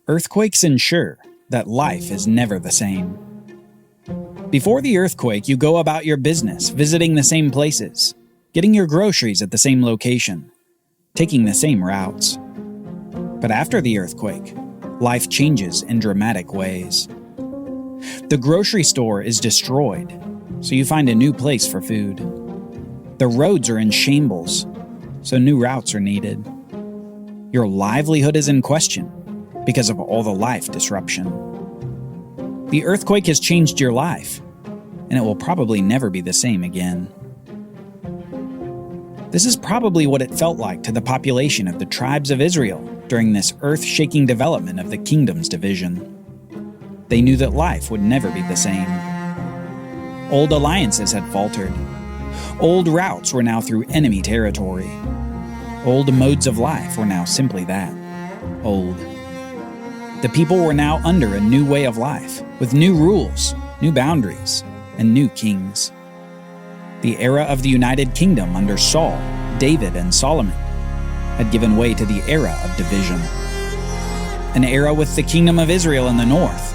Earthquakes ensure that life is never the same. Before the earthquake, you go about your business, visiting the same places, getting your groceries at the same location, taking the same routes. But after the earthquake, life changes in dramatic ways. The grocery store is destroyed, so you find a new place for food. The roads are in shambles, so new routes are needed. Your livelihood is in question because of all the life disruption. The earthquake has changed your life, and it will probably never be the same again. This is probably what it felt like to the population of the tribes of Israel during this earth-shaking development of the kingdom's division. They knew that life would never be the same. Old alliances had faltered. Old routes were now through enemy territory. Old modes of life were now simply that, old. The people were now under a new way of life, with new rules, new boundaries, and new kings. The era of the United Kingdom under Saul, David, and Solomon had given way to the era of division. An era with the kingdom of Israel in the north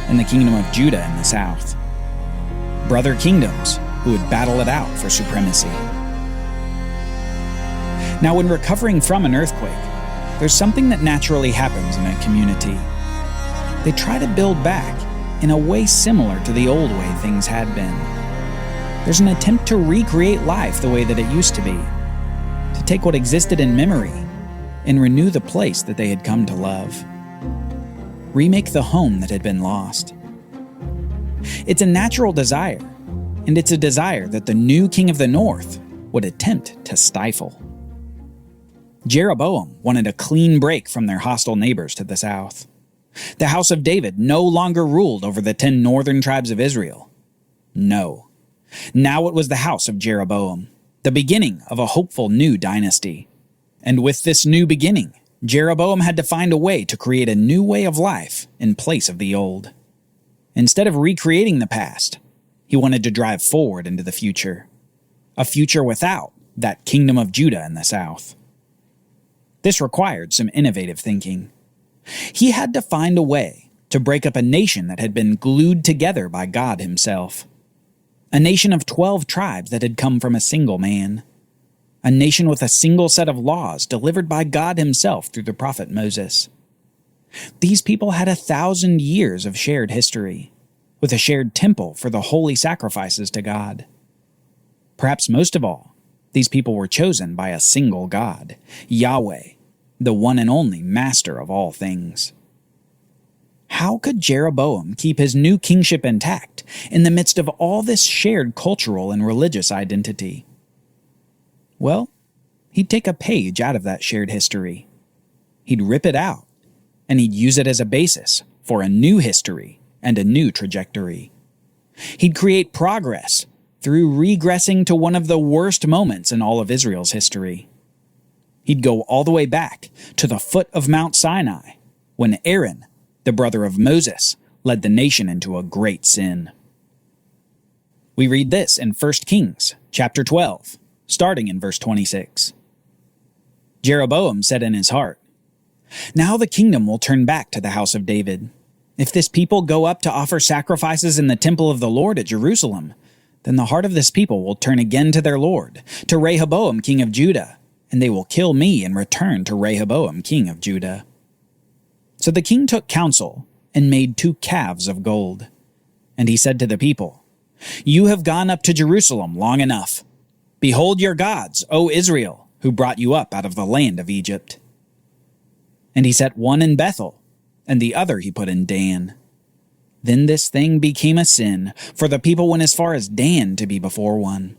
and the kingdom of Judah in the south. Brother kingdoms who would battle it out for supremacy. Now, when recovering from an earthquake, there's something that naturally happens in a community. They try to build back in a way similar to the old way things had been. There's an attempt to recreate life the way that it used to be, to take what existed in memory and renew the place that they had come to love. Remake the home that had been lost. It's a natural desire, and it's a desire that the new king of the north would attempt to stifle. Jeroboam wanted a clean break from their hostile neighbors to the south. The house of David no longer ruled over the 10 northern tribes of Israel. No. Now it was the house of Jeroboam, the beginning of a hopeful new dynasty. And with this new beginning, Jeroboam had to find a way to create a new way of life in place of the old. Instead of recreating the past, he wanted to drive forward into the future. A future without that kingdom of Judah in the south. This required some innovative thinking. He had to find a way to break up a nation that had been glued together by God himself. A nation of 12 tribes that had come from a single man. A nation with a single set of laws delivered by God himself through the prophet Moses. These people had 1,000 years of shared history, with a shared temple for the holy sacrifices to God. Perhaps most of all, these people were chosen by a single God, Yahweh, the one and only master of all things. How could Jeroboam keep his new kingship intact in the midst of all this shared cultural and religious identity? Well, he'd take a page out of that shared history. He'd rip it out, and he'd use it as a basis for a new history and a new trajectory. He'd create progress through regressing to one of the worst moments in all of Israel's history. He'd go all the way back to the foot of Mount Sinai, when Aaron, the brother of Moses, led the nation into a great sin. We read this in 1 Kings chapter 12, starting in verse 26. Jeroboam said in his heart, "Now the kingdom will turn back to the house of David. If this people go up to offer sacrifices in the temple of the Lord at Jerusalem, then the heart of this people will turn again to their Lord, to Rehoboam king of Judah, and they will kill me and return to Rehoboam king of Judah." So the king took counsel and made 2 calves of gold. And he said to the people, "You have gone up to Jerusalem long enough. Behold your gods, O Israel, who brought you up out of the land of Egypt." And he set one in Bethel, and the other he put in Dan. Then this thing became a sin, for the people went as far as Dan to be before one.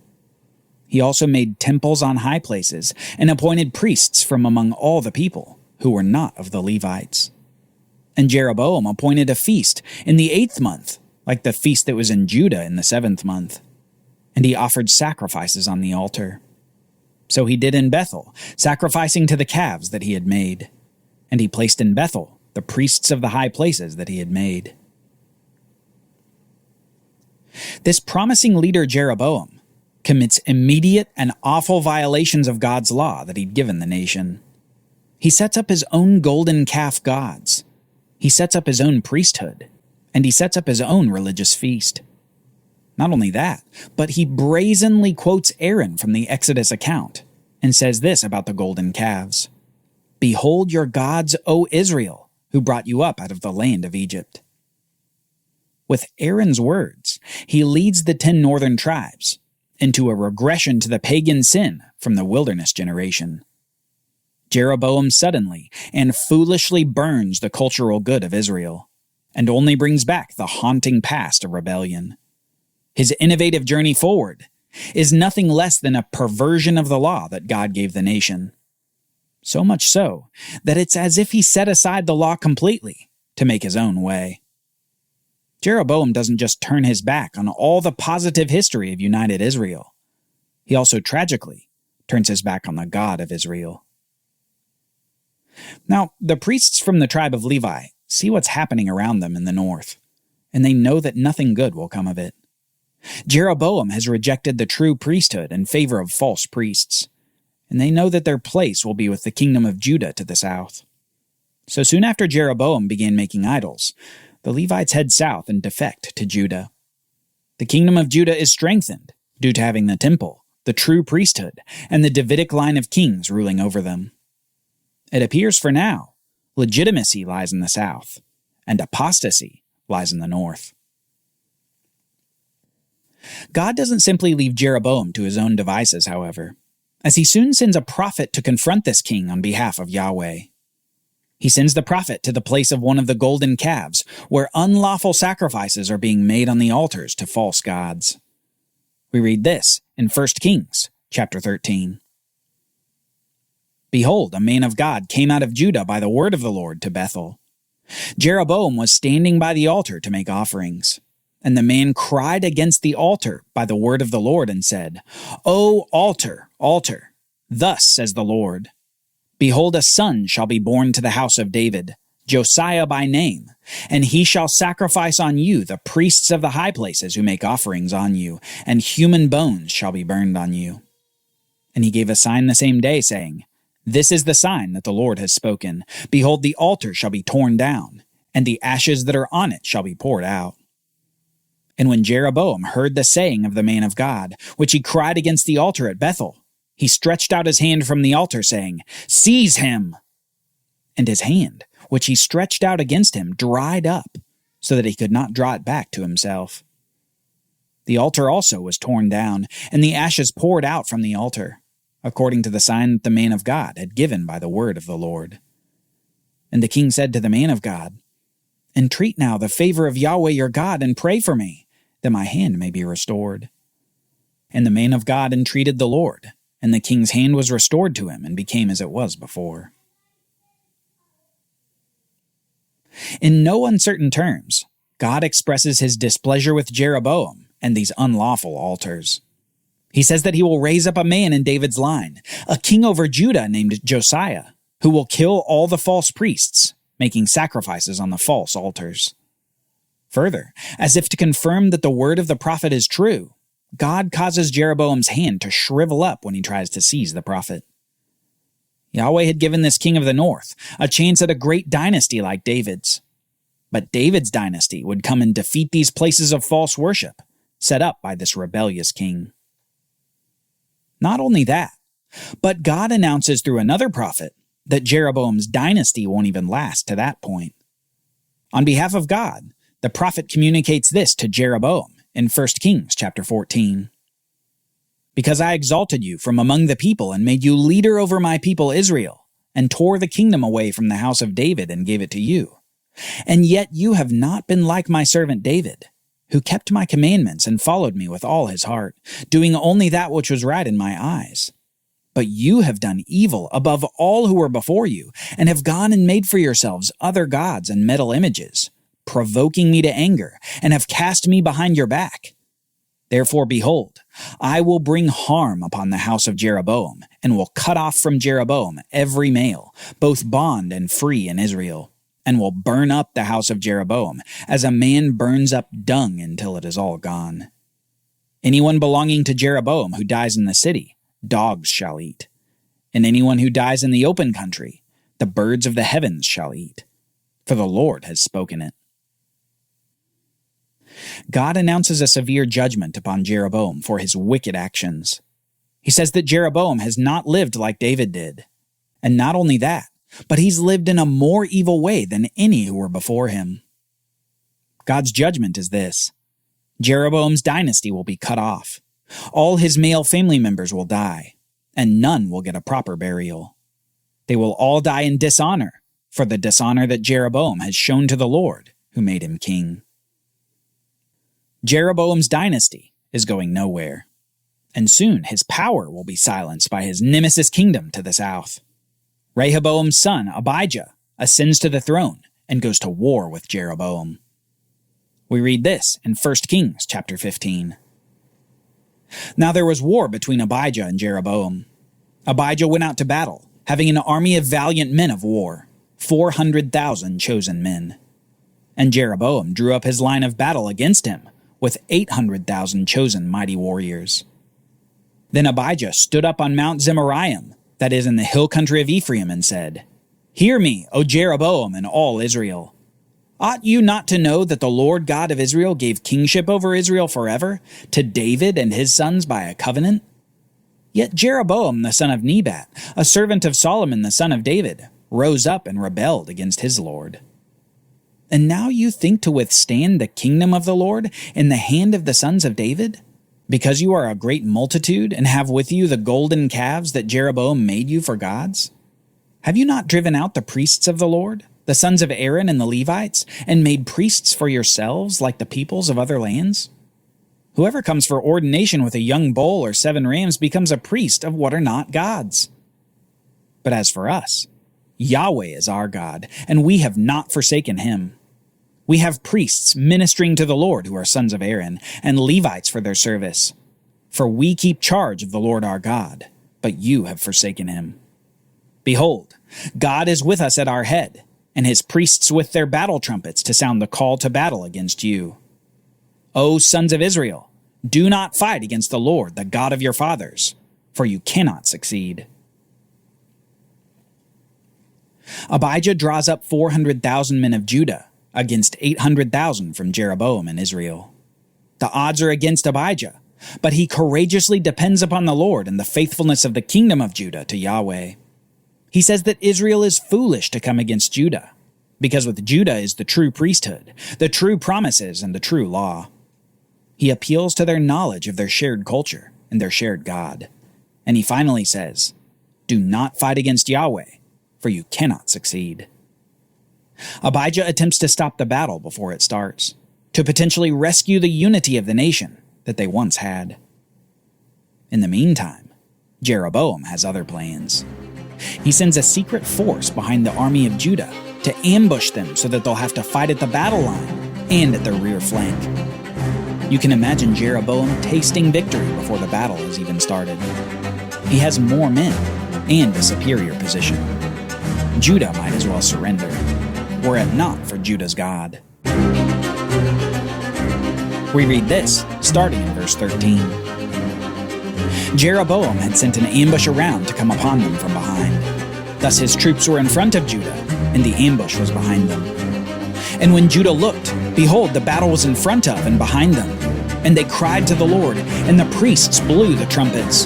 He also made temples on high places, and appointed priests from among all the people, who were not of the Levites. And Jeroboam appointed a feast in the 8th month, like the feast that was in Judah in the 7th month. And he offered sacrifices on the altar. So he did in Bethel, sacrificing to the calves that he had made. And he placed in Bethel the priests of the high places that he had made. This promising leader Jeroboam commits immediate and awful violations of God's law that he'd given the nation. He sets up his own golden calf gods. He sets up his own priesthood, and he sets up his own religious feast. Not only that, but he brazenly quotes Aaron from the Exodus account and says this about the golden calves: "Behold your gods, O Israel, who brought you up out of the land of Egypt." With Aaron's words, he leads the 10 northern tribes into a regression to the pagan sin from the wilderness generation. Jeroboam suddenly and foolishly burns the cultural good of Israel, and only brings back the haunting past of rebellion. His innovative journey forward is nothing less than a perversion of the law that God gave the nation. So much so that it's as if he set aside the law completely to make his own way. Jeroboam doesn't just turn his back on all the positive history of united Israel. He also tragically turns his back on the God of Israel. Now, the priests from the tribe of Levi see what's happening around them in the north, and they know that nothing good will come of it. Jeroboam has rejected the true priesthood in favor of false priests, and they know that their place will be with the kingdom of Judah to the south. So soon after Jeroboam began making idols, the Levites head south and defect to Judah. The kingdom of Judah is strengthened due to having the temple, the true priesthood, and the Davidic line of kings ruling over them. It appears for now, legitimacy lies in the south, and apostasy lies in the north. God doesn't simply leave Jeroboam to his own devices, however, as he soon sends a prophet to confront this king on behalf of Yahweh. He sends the prophet to the place of one of the golden calves, where unlawful sacrifices are being made on the altars to false gods. We read this in 1 Kings chapter 13. "Behold, a man of God came out of Judah by the word of the Lord to Bethel. Jeroboam was standing by the altar to make offerings. And the man cried against the altar by the word of the Lord and said, O altar, altar, thus says the Lord, behold, a son shall be born to the house of David, Josiah by name, and he shall sacrifice on you the priests of the high places who make offerings on you, and human bones shall be burned on you. And he gave a sign the same day, saying, This is the sign that the Lord has spoken. Behold, the altar shall be torn down, and the ashes that are on it shall be poured out. And when Jeroboam heard the saying of the man of God, which he cried against the altar at Bethel, he stretched out his hand from the altar, saying, Seize him! And his hand, which he stretched out against him, dried up, so that he could not draw it back to himself. The altar also was torn down, and the ashes poured out from the altar, according to the sign that the man of God had given by the word of the Lord. And the king said to the man of God, Entreat now the favor of Yahweh your God, and pray for me, that my hand may be restored. And the man of God entreated the Lord, and the king's hand was restored to him, and became as it was before. In no uncertain terms, God expresses his displeasure with Jeroboam and these unlawful altars. He says that he will raise up a man in David's line, a king over Judah named Josiah, who will kill all the false priests, making sacrifices on the false altars. Further, as if to confirm that the word of the prophet is true, God causes Jeroboam's hand to shrivel up when he tries to seize the prophet. Yahweh had given this king of the north a chance at a great dynasty like David's. But David's dynasty would come and defeat these places of false worship, set up by this rebellious king. Not only that, but God announces through another prophet that Jeroboam's dynasty won't even last to that point. On behalf of God, the prophet communicates this to Jeroboam in 1 Kings chapter 14. Because I exalted you from among the people and made you leader over my people Israel, and tore the kingdom away from the house of David and gave it to you. And yet you have not been like my servant David, who kept my commandments and followed me with all his heart, doing only that which was right in my eyes. But you have done evil above all who were before you, and have gone and made for yourselves other gods and metal images, provoking me to anger, and have cast me behind your back. Therefore, behold, I will bring harm upon the house of Jeroboam, and will cut off from Jeroboam every male, both bond and free in Israel, and will burn up the house of Jeroboam, as a man burns up dung until it is all gone. Anyone belonging to Jeroboam who dies in the city, dogs shall eat. And anyone who dies in the open country, the birds of the heavens shall eat. For the Lord has spoken it. God announces a severe judgment upon Jeroboam for his wicked actions. He says that Jeroboam has not lived like David did. And not only that, but he's lived in a more evil way than any who were before him. God's judgment is this: Jeroboam's dynasty will be cut off. All his male family members will die, and none will get a proper burial. They will all die in dishonor for the dishonor that Jeroboam has shown to the Lord who made him king. Jeroboam's dynasty is going nowhere, and soon his power will be silenced by his nemesis kingdom to the south. Rehoboam's son, Abijah, ascends to the throne and goes to war with Jeroboam. We read this in 1 Kings chapter 15. Now there was war between Abijah and Jeroboam. Abijah went out to battle, having an army of valiant men of war, 400,000 chosen men. And Jeroboam drew up his line of battle against him, with 800,000 chosen mighty warriors. Then Abijah stood up on Mount Zemaraim, that is in the hill country of Ephraim, and said, "Hear me, O Jeroboam and all Israel. Ought you not to know that the Lord God of Israel gave kingship over Israel forever to David and his sons by a covenant? Yet Jeroboam the son of Nebat, a servant of Solomon the son of David, rose up and rebelled against his Lord. And now you think to withstand the kingdom of the Lord in the hand of the sons of David? Because you are a great multitude and have with you the golden calves that Jeroboam made you for gods? Have you not driven out the priests of the Lord, the sons of Aaron and the Levites, and made priests for yourselves like the peoples of other lands? Whoever comes for ordination with a young bull or 7 rams becomes a priest of what are not gods. But as for us, Yahweh is our God, and we have not forsaken him. We have priests ministering to the Lord who are sons of Aaron, and Levites for their service. For we keep charge of the Lord our God, but you have forsaken him. Behold, God is with us at our head, and his priests with their battle trumpets to sound the call to battle against you. O sons of Israel, do not fight against the Lord, the God of your fathers, for you cannot succeed." Abijah draws up 400,000 men of Judah against 800,000 from Jeroboam and Israel. The odds are against Abijah, but he courageously depends upon the Lord and the faithfulness of the kingdom of Judah to Yahweh. He says that Israel is foolish to come against Judah, because with Judah is the true priesthood, the true promises, and the true law. He appeals to their knowledge of their shared culture and their shared God. And he finally says, "Do not fight against Yahweh, for you cannot succeed." Abijah attempts to stop the battle before it starts, to potentially rescue the unity of the nation that they once had. In the meantime, Jeroboam has other plans. He sends a secret force behind the army of Judah to ambush them so that they'll have to fight at the battle line and at their rear flank. You can imagine Jeroboam tasting victory before the battle has even started. He has more men and a superior position. Judah might as well surrender, were it not for Judah's God. We read this, starting in verse 13. Jeroboam had sent an ambush around to come upon them from behind. Thus his troops were in front of Judah, and the ambush was behind them. And when Judah looked, behold, the battle was in front of and behind them. And they cried to the Lord, and the priests blew the trumpets.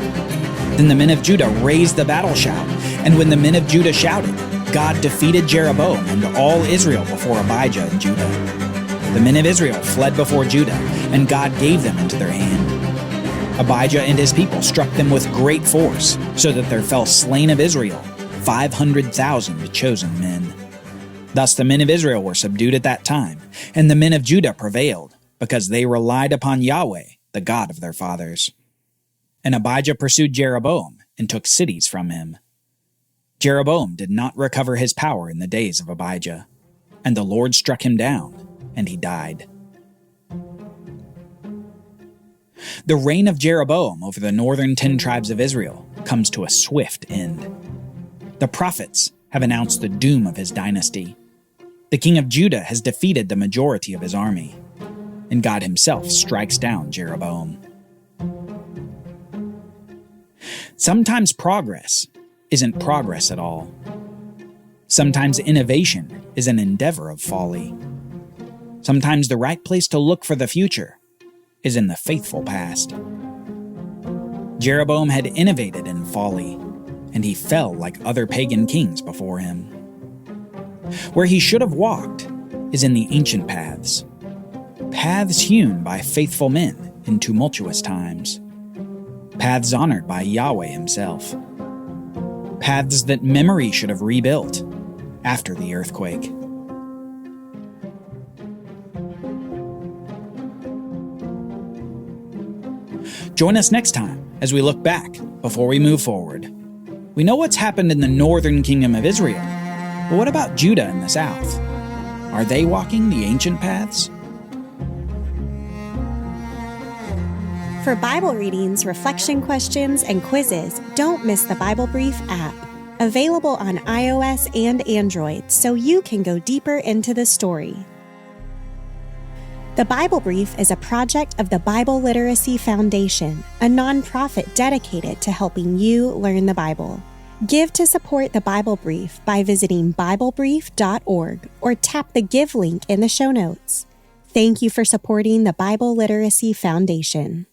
Then the men of Judah raised the battle shout, and when the men of Judah shouted, God defeated Jeroboam and all Israel before Abijah and Judah. The men of Israel fled before Judah, and God gave them into their hand. Abijah and his people struck them with great force, so that there fell slain of Israel 500,000 chosen men. Thus the men of Israel were subdued at that time, and the men of Judah prevailed, because they relied upon Yahweh, the God of their fathers. And Abijah pursued Jeroboam and took cities from him. Jeroboam did not recover his power in the days of Abijah, and the Lord struck him down, and he died. The reign of Jeroboam over the northern 10 tribes of Israel comes to a swift end. The prophets have announced the doom of his dynasty. The king of Judah has defeated the majority of his army, and God himself strikes down Jeroboam. Sometimes progress isn't progress at all. Sometimes innovation is an endeavor of folly. Sometimes the right place to look for the future is in the faithful past. Jeroboam had innovated in folly, and he fell like other pagan kings before him. Where he should have walked is in the ancient paths, paths hewn by faithful men in tumultuous times, paths honored by Yahweh himself, paths that memory should have rebuilt after the earthquake. Join us next time as we look back before we move forward. We know what's happened in the northern kingdom of Israel, but what about Judah in the south? Are they walking the ancient paths? For Bible readings, reflection questions, and quizzes, don't miss the Bible Brief app. Available on iOS and Android, so you can go deeper into the story. The Bible Brief is a project of the Bible Literacy Foundation, a nonprofit dedicated to helping you learn the Bible. Give to support the Bible Brief by visiting BibleBrief.org or tap the Give link in the show notes. Thank you for supporting the Bible Literacy Foundation.